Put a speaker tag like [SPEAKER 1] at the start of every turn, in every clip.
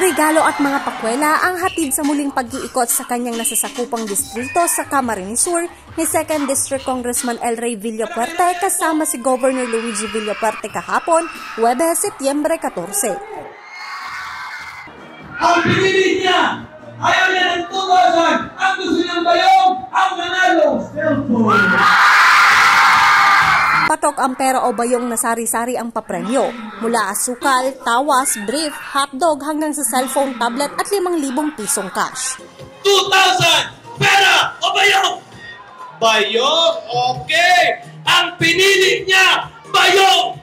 [SPEAKER 1] Regalo at mga pakwela ang hatid sa muling pag-iikot sa kanyang nasasakupang distrito sa Camarines Sur ni 2nd District Congressman El Rey Villapuerte kasama si Governor Luigi Villapuerte kahapon, Huwebes, Setyembre 14.
[SPEAKER 2] Ang pinili niya, ayaw niya ng 2,000, ang gusto niyang bayong, ang manalo, cellphone.
[SPEAKER 1] Patok ang pera o bayong na sari-sari ang papremyo. Mula asukal, tawas, brief, hotdog hanggang sa cellphone, tablet at 5,000 pisong cash.
[SPEAKER 2] 2,000! Pera o bayong? Bayong? Okay! Ang pinili niya, bayong!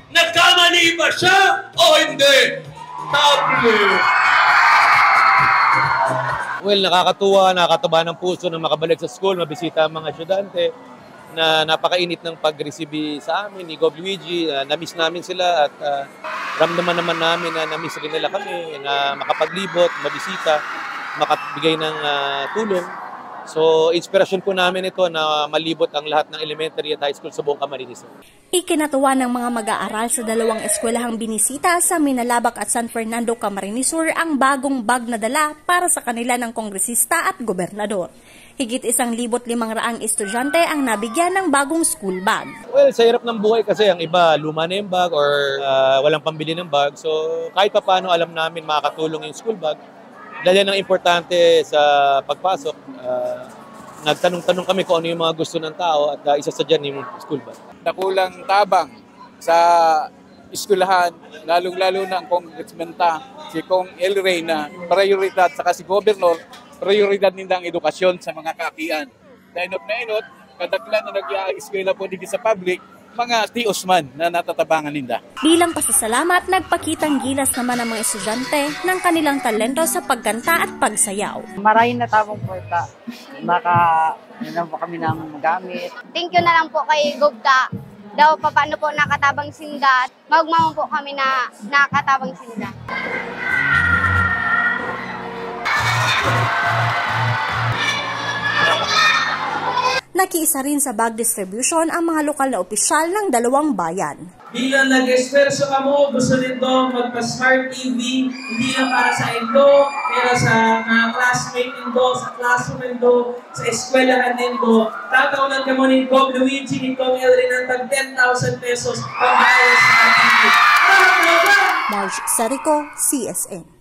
[SPEAKER 2] Nagkamali ba siya o hindi? Tablet!
[SPEAKER 3] Well, nakakatuwa, nakakataba ng puso na makabalik sa school, mabisita ang mga estudyante na napakainit ng pag-receive sa amin ni Gov. Luigi. Na-miss namin sila at ramdaman naman namin na na-miss rin nila kami na makapaglibot, mabisita, makabigay ng tulong. So, inspirasyon po namin ito na malibot ang lahat ng elementary at high school sa buong Camarines.
[SPEAKER 1] Ikinatuwa ng mga mag-aaral sa dalawang eskwelahang binisita sa Minalabak at San Fernando, Camarines Sur ang bagong bag na dala para sa kanila ng kongresista at gobernador. Higit 1,500 estudyante ang nabigyan ng bagong school bag.
[SPEAKER 3] Well, sa hirap ng buhay kasi ang iba luma na yung bag or walang pambili ng bag. So, kahit pa paano alam namin makakatulong yung school bag. Dahil yan ang importante sa pagpasok. Nagtanong-tanong kami kung ano yung mga gusto ng tao at isa sa dyan yung school bag.
[SPEAKER 4] Nakulang tabang sa eskwelahan, lalong-lalo na ang congressman si Kong El Rey na prioridad, saka si Governor, prioridad nila ang edukasyon sa mga kaakian. Nainot na inot, kadaklan na nag-i-eskwela po dito sa public, mga tiosman na natatabangan nila.
[SPEAKER 1] Bilang pasasalamat, nagpakitang gilas naman ang mga estudyante ng kanilang talento sa pagkanta at pagsayaw.
[SPEAKER 5] Maraming natabang po ito. Naka po kami ng gamit.
[SPEAKER 6] Thank you na lang po kay Gobta. Daw paano po nakatabang sinda. Magmamang po kami na nakatabang sinda.
[SPEAKER 1] Nakiisa rin sa bag distribution ang mga lokal na opisyal ng dalawang bayan.
[SPEAKER 2] Bilang nag-esperso ka mo, gusto nito magpa-smart TV, hindi lang para sa Indo, pero sa mga classmate Indo, sa classroom Indo, sa eskwelahan Indo. Tataunan ka mo ni Gov. Luigi, ni Kong El Rey ng tag 10,000 pesos pang-ayos sa TV.
[SPEAKER 1] Marge Serico, CSN.